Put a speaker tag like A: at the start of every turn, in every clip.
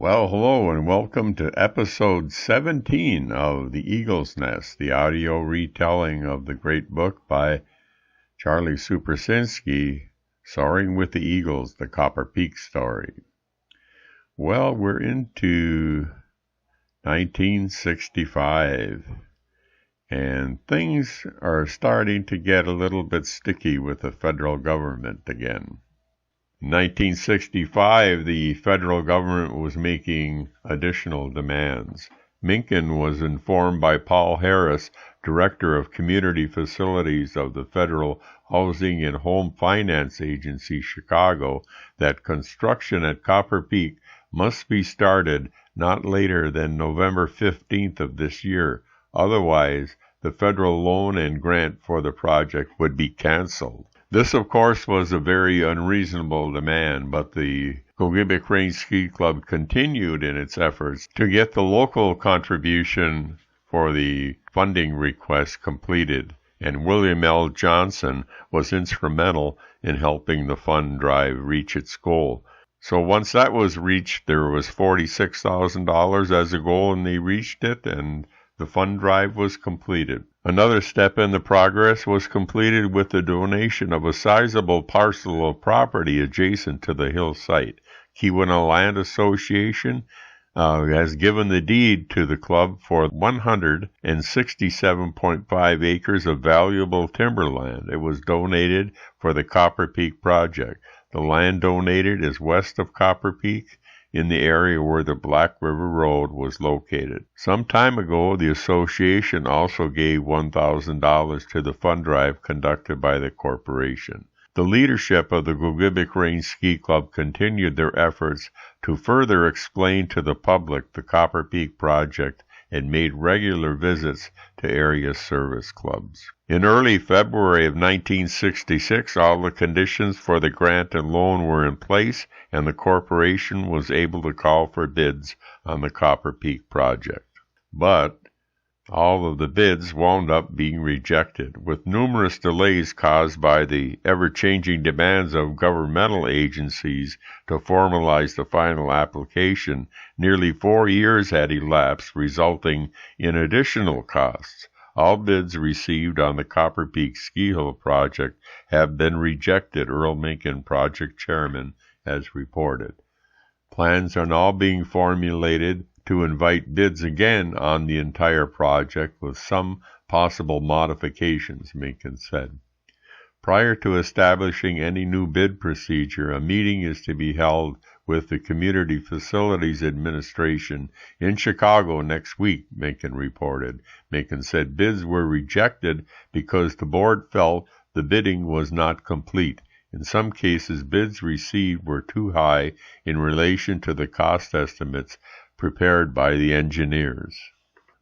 A: Well, hello and welcome to episode 17 of The Eagle's Nest, the audio retelling of the great book by Charlie Suprasinski, Soaring with the Eagles, the Copper Peak Story. Well, we're into 1965, and things are starting to get a little bit sticky with the federal government again. In 1965, the federal government was making additional demands. Mencken was informed by Paul Harris, Director of Community Facilities of the Federal Housing and Home Finance Agency, Chicago, that construction at Copper Peak must be started not later than November 15th of this year. Otherwise, the federal loan and grant for the project would be canceled. This, of course, was a very unreasonable demand, but the Gogebic Range Ski Club continued in its efforts to get the local contribution for the funding request completed, and William L. Johnson was instrumental in helping the fund drive reach its goal. So once that was reached, there was $46,000 as a goal, and they reached it, and the fund drive was completed. Another step in the progress was completed with the donation of a sizable parcel of property adjacent to the hill site. Keweenaw Land Association has given the deed to the club for 167.5 acres of valuable timberland. It was donated for the Copper Peak project. The land donated is west of Copper Peak, in the area where the Black River Road was located. Some time ago, the association also gave $1,000 to the fund drive conducted by the corporation. The leadership of the Gogebic Range Ski Club continued their efforts to further explain to the public the Copper Peak project and made regular visits to area service clubs. In early February of 1966, all the conditions for the grant and loan were in place, and the corporation was able to call for bids on the Copper Peak project. But all of the bids wound up being rejected, with numerous delays caused by the ever-changing demands of governmental agencies to formalize the final application. Nearly 4 years had elapsed, resulting in additional costs. All bids received on the Copper Peak Ski Hill project have been rejected, Earl Mencken, project chairman, has reported. Plans are now being formulated to invite bids again on the entire project with some possible modifications, Mencken said. Prior to establishing any new bid procedure, a meeting is to be held with the Community Facilities Administration in Chicago next week, Mencken reported. Mencken said bids were rejected because the board felt the bidding was not complete. In some cases, bids received were too high in relation to the cost estimates prepared by the engineers.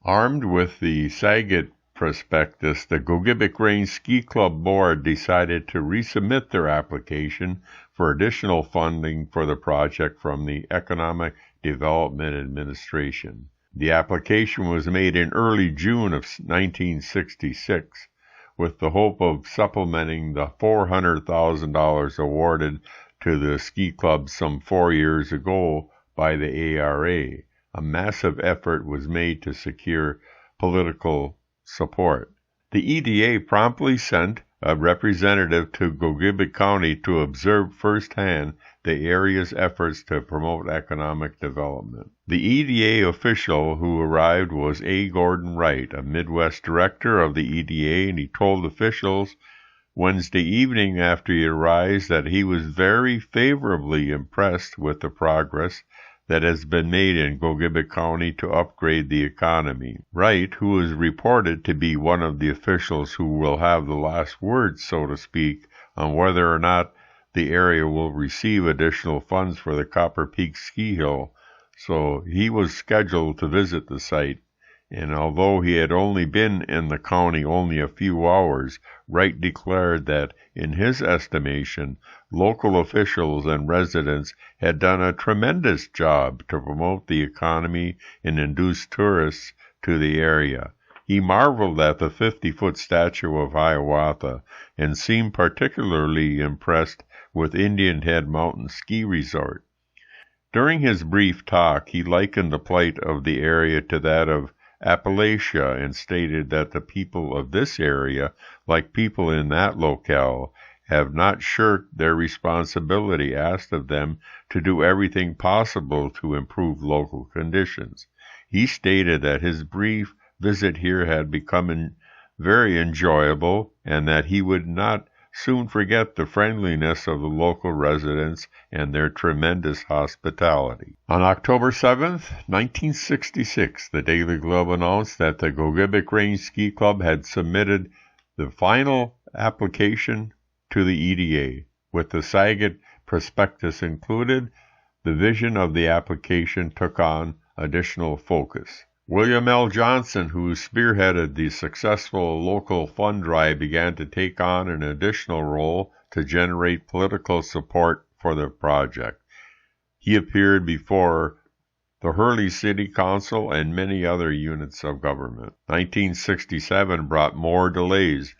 A: Armed with the Saget prospectus, the Gogebic Range Ski Club board decided to resubmit their application for additional funding for the project from the Economic Development Administration. The application was made in early June of 1966, with the hope of supplementing the $400,000 awarded to the ski club some 4 years ago by the ARA. A massive effort was made to secure political support. The EDA promptly sent a representative to Gogebic County to observe firsthand the area's efforts to promote economic development. The EDA official who arrived was A. Gordon Wright, a Midwest director of the EDA, and he told officials Wednesday evening after he arrived that he was very favorably impressed with the progress that has been made in Gogebic County to upgrade the economy. Wright, who is reported to be one of the officials who will have the last word, so to speak, on whether or not the area will receive additional funds for the Copper Peak Ski Hill, so he was scheduled to visit the site. And although he had only been in the county only a few hours, Wright declared that, in his estimation, local officials and residents had done a tremendous job to promote the economy and induce tourists to the area. He marveled at the 50-foot statue of Hiawatha and seemed particularly impressed with Indian Head Mountain Ski Resort. During his brief talk, he likened the plight of the area to that of Appalachia and stated that the people of this area, like people in that locale, have not shirked their responsibility asked of them to do everything possible to improve local conditions. He stated that his brief visit here had become very enjoyable and that he would not soon forget the friendliness of the local residents and their tremendous hospitality. On October 7, 1966, the Daily Globe announced that the Gogebic Range Ski Club had submitted the final application to the EDA. With the Saget prospectus included, the vision of the application took on additional focus. William L. Johnson, who spearheaded the successful local fund drive, began to take on an additional role to generate political support for the project. He appeared before the Hurley City Council and many other units of government. 1967 brought more delays.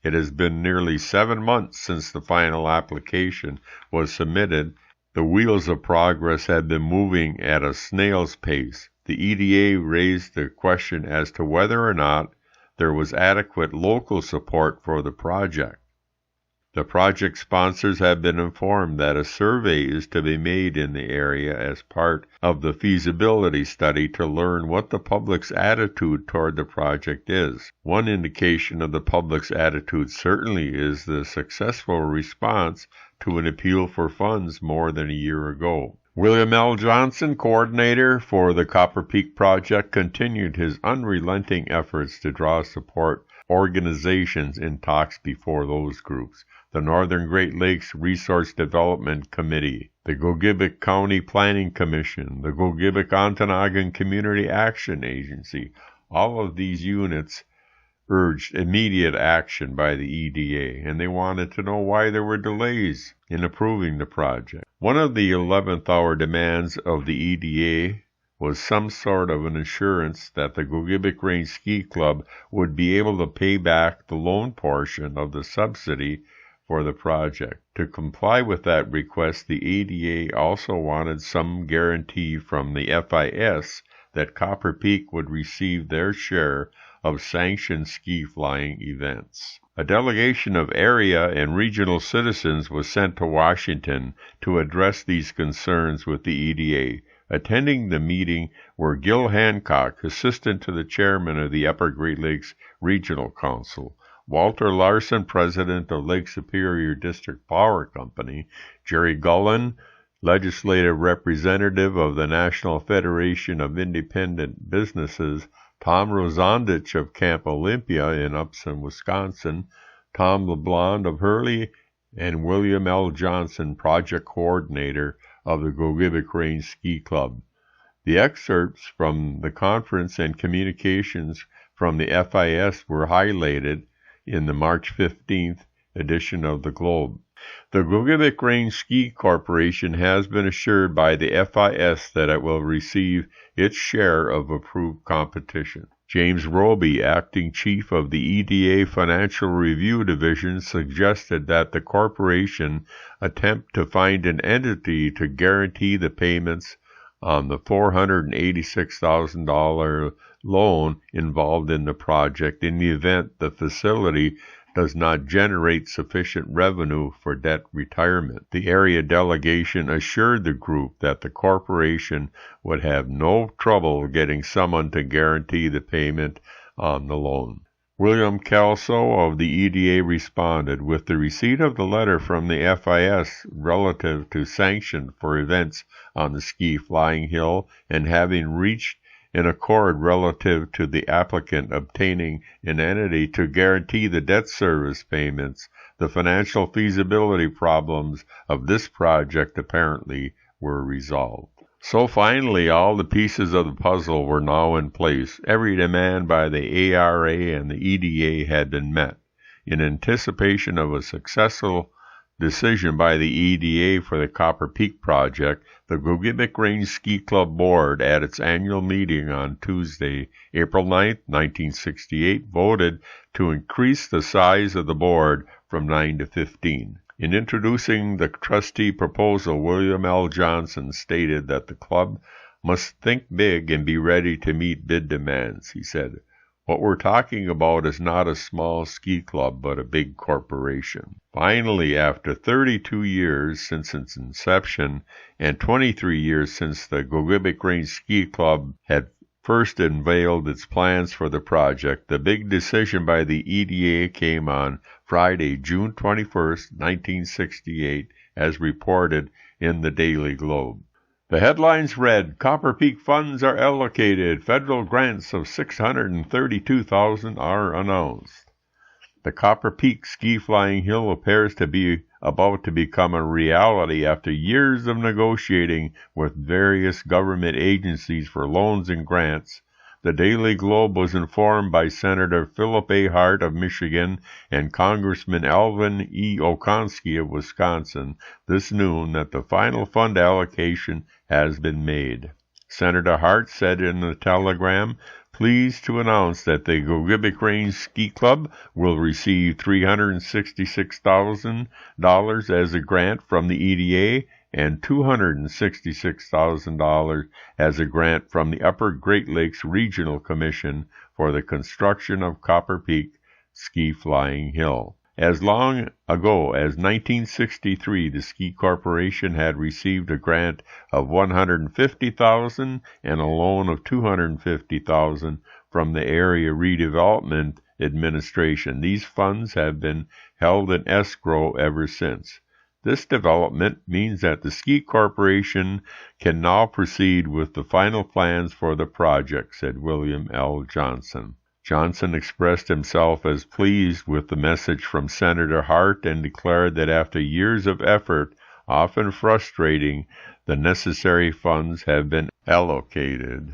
A: It has been nearly 7 months since the final application was submitted. The wheels of progress had been moving at a snail's pace. The EDA raised the question as to whether or not there was adequate local support for the project. The project sponsors have been informed that a survey is to be made in the area as part of the feasibility study to learn what the public's attitude toward the project is. One indication of the public's attitude certainly is the successful response to an appeal for funds more than a year ago. William L. Johnson, coordinator for the Copper Peak Project, continued his unrelenting efforts to draw support organizations in talks before those groups: the Northern Great Lakes Resource Development Committee, the Gogebic County Planning Commission, the Gogebic Ontonagon Community Action Agency. All of these units urged immediate action by the EDA, and they wanted to know why there were delays in approving the project. One of the 11th hour demands of the EDA was some sort of an assurance that the Gogebic Range Ski Club would be able to pay back the loan portion of the subsidy for the project. To comply with that request, the EDA also wanted some guarantee from the FIS that Copper Peak would receive their share of sanctioned ski flying events. A delegation of area and regional citizens was sent to Washington to address these concerns with the EDA. Attending the meeting were Gil Hancock, assistant to the chairman of the Upper Great Lakes Regional Council, Walter Larson, president of Lake Superior District Power Company, Jerry Gullen, legislative representative of the National Federation of Independent Businesses, Tom Rosandich of Camp Olympia in Upson, Wisconsin, Tom LeBlond of Hurley, and William L. Johnson, project coordinator of the Gogebic Range Ski Club. The excerpts from the conference and communications from the FIS were highlighted in the March 15th edition of the Globe. The Gogebic Range Ski Corporation has been assured by the FIS that it will receive its share of approved competition. James Roby, acting chief of the EDA Financial Review Division, suggested that the corporation attempt to find an entity to guarantee the payments on the $486,000 loan involved in the project in the event the facility does not generate sufficient revenue for debt retirement. The area delegation assured the group that the corporation would have no trouble getting someone to guarantee the payment on the loan. William Kelso of the EDA responded, with the receipt of the letter from the FIS relative to sanction for events on the ski flying hill and having reached an accord relative to the applicant obtaining an entity to guarantee the debt service payments, the financial feasibility problems of this project apparently were resolved. So finally, all the pieces of the puzzle were now in place. Every demand by the ARA and the EDA had been met. In anticipation of a successful decision by the EDA for the Copper Peak project, the Gogebic Range Ski Club Board at its annual meeting on Tuesday, April 9, 1968, voted to increase the size of the board from 9 to 15. In introducing the trustee proposal, William L. Johnson stated that the club must think big and be ready to meet bid demands. He said, "What we're talking about is not a small ski club, but a big corporation." Finally, after 32 years since its inception and 23 years since the Gogebic Range Ski Club had first unveiled its plans for the project, the big decision by the EDA came on Friday, June 21st, 1968, as reported in the Daily Globe. The headlines read, "Copper Peak funds are allocated. Federal grants of $632,000 are announced." The Copper Peak Ski Flying Hill appears to be about to become a reality after years of negotiating with various government agencies for loans and grants. The Daily Globe was informed by Senator Philip A. Hart of Michigan and Congressman Alvin E. Okonski of Wisconsin this noon that the final fund allocation has been made. Senator Hart said in a telegram, "Pleased to announce that the Gogebic Range Ski Club will receive $366,000 as a grant from the EDA and $266,000 as a grant from the Upper Great Lakes Regional Commission for the construction of Copper Peak Ski Flying Hill." As long ago as 1963, the Ski Corporation had received a grant of $150,000 and a loan of $250,000 from the Area Redevelopment Administration. These funds have been held in escrow ever since. This development means that the Ski Corporation can now proceed with the final plans for the project, said William L. Johnson. Johnson expressed himself as pleased with the message from Senator Hart and declared that after years of effort, often frustrating, the necessary funds have been allocated.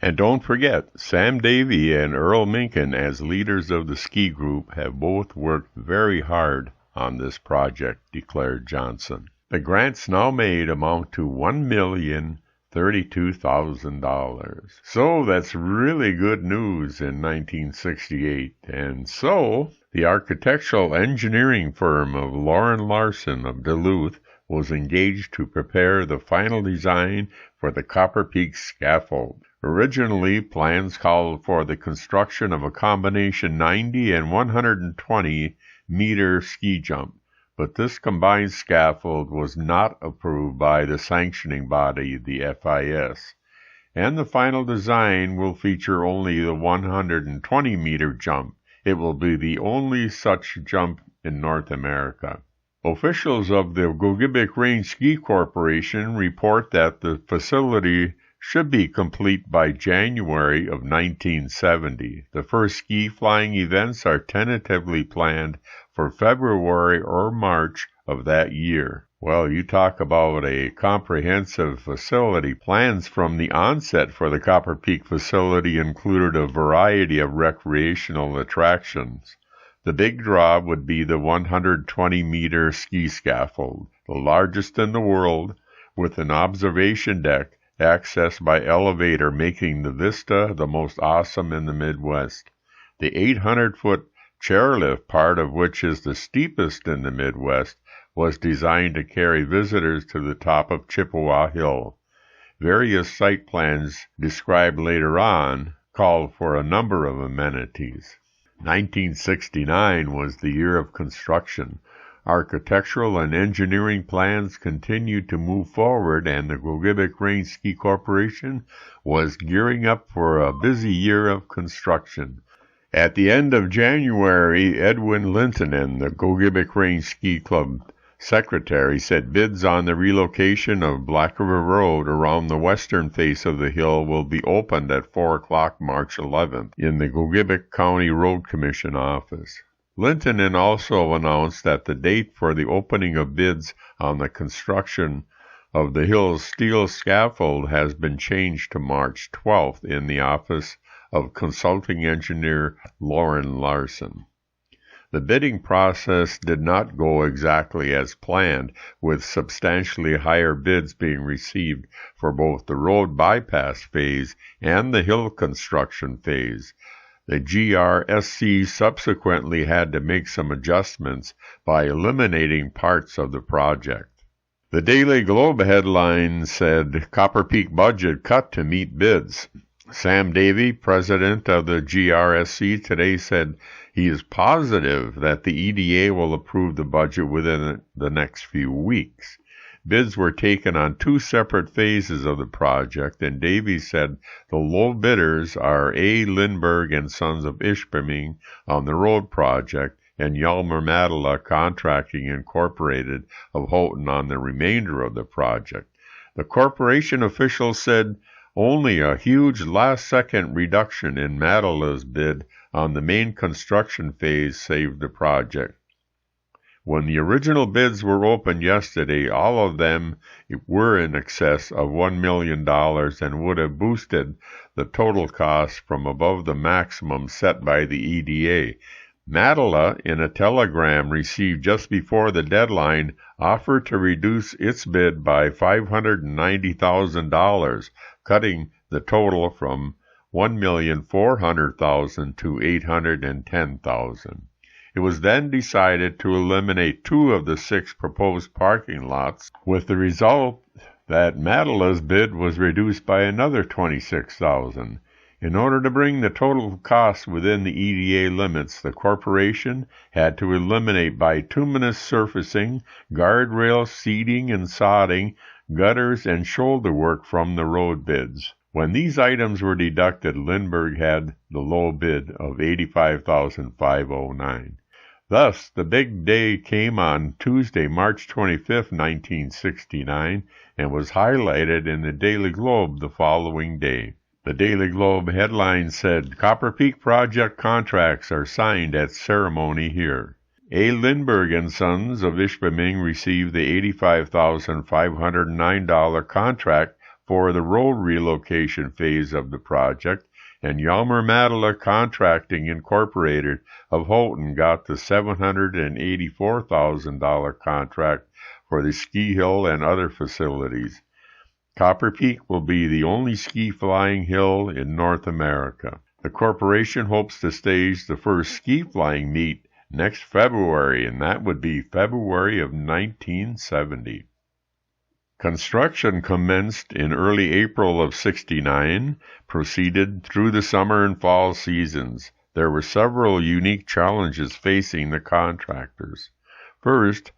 A: And don't forget, Sam Davey and Earl Minkin, as leaders of the ski group, have both worked very hard on this project, declared Johnson. The grants now made amount to $1,032,000. So that's really good news in 1968. And so the architectural engineering firm of Loren Larson of Duluth was engaged to prepare the final design for the Copper Peak scaffold. Originally, plans called for the construction of a combination 90 and 120-meter ski jump, but this combined scaffold was not approved by the sanctioning body, the FIS, and the final design will feature only the 120-meter jump. It will be the only such jump in North America. Officials of the Gogebic Range Ski Corporation report that the facility should be complete by January of 1970. The first ski flying events are tentatively planned for February or March of that year. Well, you talk about a comprehensive facility. Plans from the onset for the Copper Peak facility included a variety of recreational attractions. The big draw would be the 120-meter ski scaffold, the largest in the world, with an observation deck accessed by elevator, making the vista the most awesome in the Midwest. The 800-foot chairlift, part of which is the steepest in the Midwest, was designed to carry visitors to the top of Chippewa Hill. Various site plans described later on called for a number of amenities. 1969 was the year of construction. Architectural and engineering plans continued to move forward, and the Gogebic Range Ski Corporation was gearing up for a busy year of construction. At the end of January, Edwin Lintonen, the Gogebic Range Ski Club secretary, said bids on the relocation of Black River Road around the western face of the hill will be opened at 4 o'clock March 11th in the Gogebic County Road Commission office. Lintonen also announced that the date for the opening of bids on the construction of the hill's steel scaffold has been changed to March 12th in the office of consulting engineer Loren Larson. The bidding process did not go exactly as planned, with substantially higher bids being received for both the road bypass phase and the hill construction phase. The GRSC subsequently had to make some adjustments by eliminating parts of the project. The Daily Globe headline said, Copper Peak budget cut to meet bids. Sam Davey, president of the GRSC, today said he is positive that the EDA will approve the budget within the next few weeks. Bids were taken on two separate phases of the project, and Davey said the low bidders are A. Lindbergh and Sons of Ishpeming on the road project and Yalmer Matala Contracting Incorporated of Houghton on the remainder of the project. The corporation officials said only a huge last-second reduction in Matala's bid on the main construction phase saved the project. When the original bids were opened yesterday, all of them were in excess of $1 million and would have boosted the total cost from above the maximum set by the EDA. Matala, in a telegram received just before the deadline, offered to reduce its bid by $590,000, cutting the total from $1,400,000 to $810,000. It was then decided to eliminate 2 of the 6 proposed parking lots, with the result that Matala's bid was reduced by another $26,000. In order to bring the total cost within the EDA limits, the corporation had to eliminate bituminous surfacing, guardrail seeding and sodding, gutters, and shoulder work from the road bids. When these items were deducted, Lindbergh had the low bid of $85,509. Thus, the big day came on Tuesday, March 25, 1969, and was highlighted in the Daily Globe the following day. The Daily Globe headline said, Copper Peak project contracts are signed at ceremony here. A. Lindbergh and Sons of Ishpeming received the $85,509 contract for the road relocation phase of the project, and Yalmer Matala Contracting Incorporated of Houghton got the $784,000 contract for the ski hill and other facilities. Copper Peak will be the only ski flying hill in North America. The corporation hopes to stage the first ski flying meet next February, and that would be February of 1970. Construction commenced in early April of '69, proceeded through the summer and fall seasons. There were several unique challenges facing the contractors. First,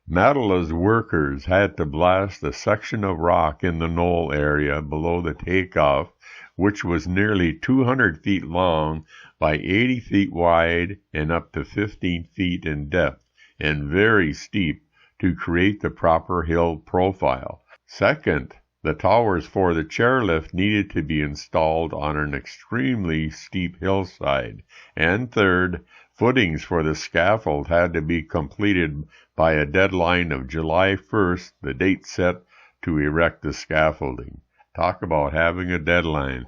A: Matala's workers had to blast a section of rock in the knoll area below the takeoff, which was nearly 200 feet long by 80 feet wide and up to 15 feet in depth, and very steep to create the proper hill profile. Second, the towers for the chairlift needed to be installed on an extremely steep hillside. And third, footings for the scaffold had to be completed by a deadline of July 1st, the date set to erect the scaffolding. Talk about having a deadline.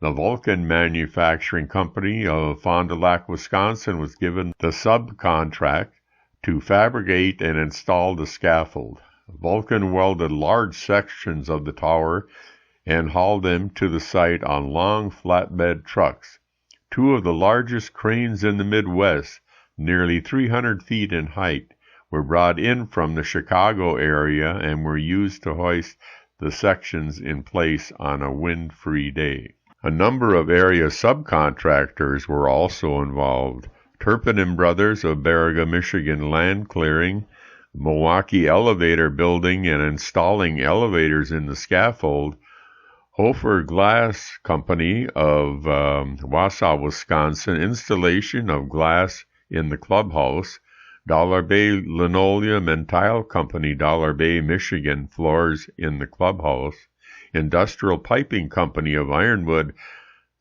A: The Vulcan Manufacturing Company of Fond du Lac, Wisconsin was given the subcontract to fabricate and install the scaffold. Vulcan welded large sections of the tower and hauled them to the site on long flatbed trucks. 2 of the largest cranes in the Midwest, nearly 300 feet in height, were brought in from the Chicago area and were used to hoist the sections in place on a wind-free day. A number of area subcontractors were also involved. Turpin & Brothers of Baraga, Michigan Land Clearing, Milwaukee Elevator Building and installing elevators in the scaffold, Hofer Glass Company of Wausau, Wisconsin, installation of glass in the clubhouse, Dollar Bay Linoleum and Tile Company, Dollar Bay, Michigan, floors in the clubhouse, Industrial Piping Company of Ironwood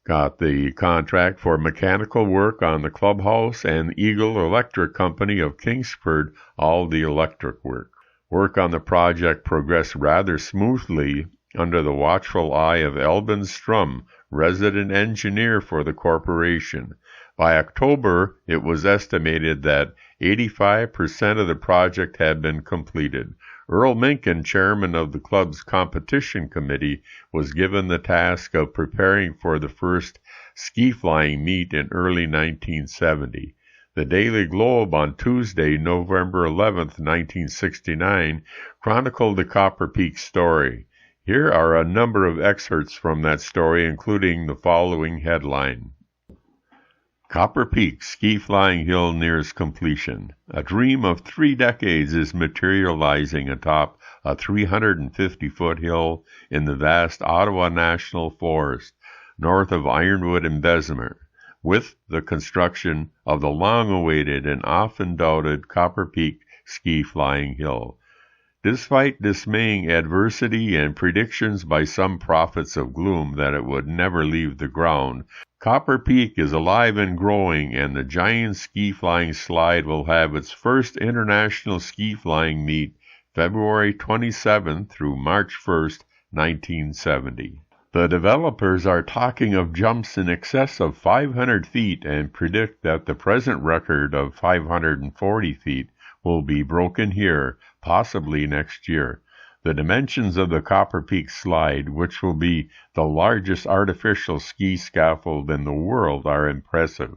A: got the contract for mechanical work on the clubhouse, and Eagle Electric Company of Kingsford all the electric work. Work on the project progressed rather smoothly under the watchful eye of Elvin Strum, resident engineer for the corporation. By October, it was estimated that 85% of the project had been completed. Earl Minkin, chairman of the club's competition committee, was given the task of preparing for the first ski flying meet in early 1970. The Daily Globe on Tuesday, November 11, 1969, chronicled the Copper Peak story. Here are a number of excerpts from that story, including the following headline. Copper Peak ski flying hill nears completion. A dream of 3 decades is materializing atop a 350-foot hill in the vast Ottawa National Forest, north of Ironwood and Bessemer, with the construction of the long-awaited and often doubted Copper Peak ski flying hill. Despite dismaying adversity and predictions by some prophets of gloom that it would never leave the ground, Copper Peak is alive and growing, and the giant ski flying slide will have its first international ski flying meet February 27 through March 1, 1970. The developers are talking of jumps in excess of 500 feet and predict that the present record of 540 feet will be broken here, possibly next year. The dimensions of the Copper Peak slide, which will be the largest artificial ski scaffold in the world, are impressive.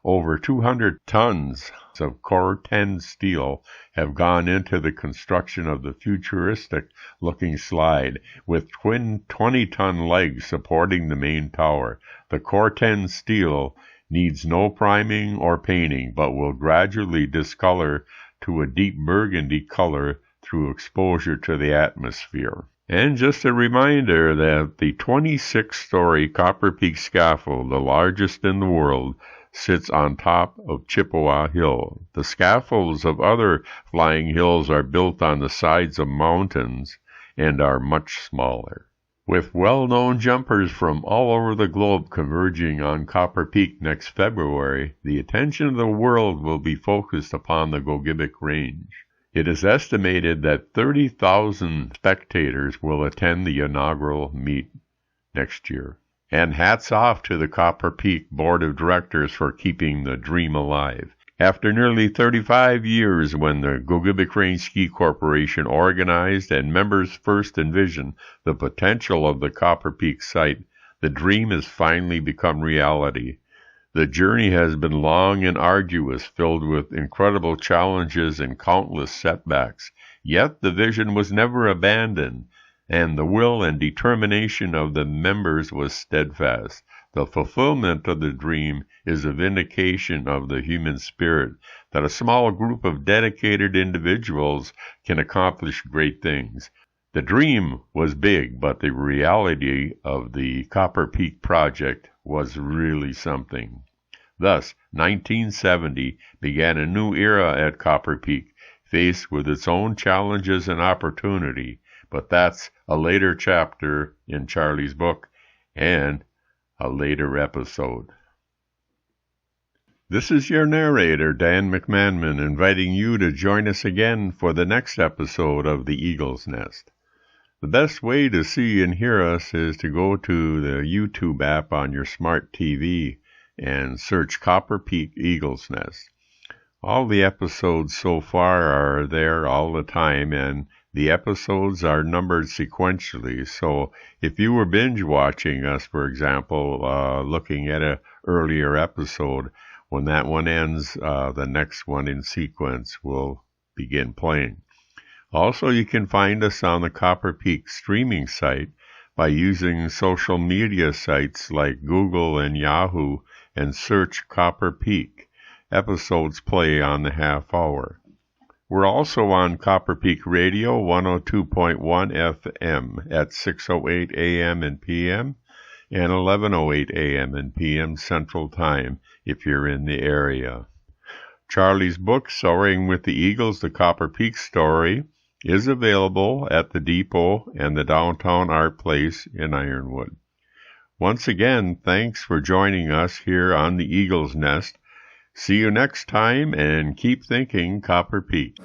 A: Over 200 tons of Core-10 steel have gone into the construction of the futuristic-looking slide, with twin 20-ton legs supporting the main tower. The Core-10 steel needs no priming or painting, but will gradually discolor to a deep burgundy color through exposure to the atmosphere. And just a reminder that the 26-story Copper Peak scaffold, the largest in the world, sits on top of Chippewa Hill. The scaffolds of other flying hills are built on the sides of mountains and are much smaller. With well-known jumpers from all over the globe converging on Copper Peak next February, the attention of the world will be focused upon the Gogebic Range. It is estimated that 30,000 spectators will attend the inaugural meet next year. And hats off to the Copper Peak Board of Directors for keeping the dream alive. After nearly 35 years, when the Gogebic Range Ski Corporation organized and members first envisioned the potential of the Copper Peak site, the dream has finally become reality. The journey has been long and arduous, filled with incredible challenges and countless setbacks. Yet the vision was never abandoned, and the will and determination of the members was steadfast. The fulfillment of the dream is a vindication of the human spirit, that a small group of dedicated individuals can accomplish great things. The dream was big, but the reality of the Copper Peak project was really something. Thus, 1970 began a new era at Copper Peak, faced with its own challenges and opportunity. But that's a later chapter in Charlie's book and a later episode. This is your narrator, Dan McManman, inviting you to join us again for the next episode of The Eagle's Nest. The best way to see and hear us is to go to the YouTube app on your smart TV and search Copper Peak Eagle's Nest. All the episodes so far are there all the time, and the episodes are numbered sequentially. So if you were binge watching us, for example, looking at an earlier episode, when that one ends, the next one in sequence will begin playing. Also, you can find us on the Copper Peak streaming site by using social media sites like Google and Yahoo and search Copper Peak. Episodes play on the half hour. We're also on Copper Peak Radio 102.1 FM at 6:08 a.m. and p.m. and 11:08 a.m. and p.m. Central Time if you're in the area. Charlie's book, Soaring with the Eagles, The Copper Peak Story, is available at the Depot and the Downtown Art Place in Ironwood. Once again, thanks for joining us here on the Eagle's Nest. See you next time, and keep thinking Copper Peak.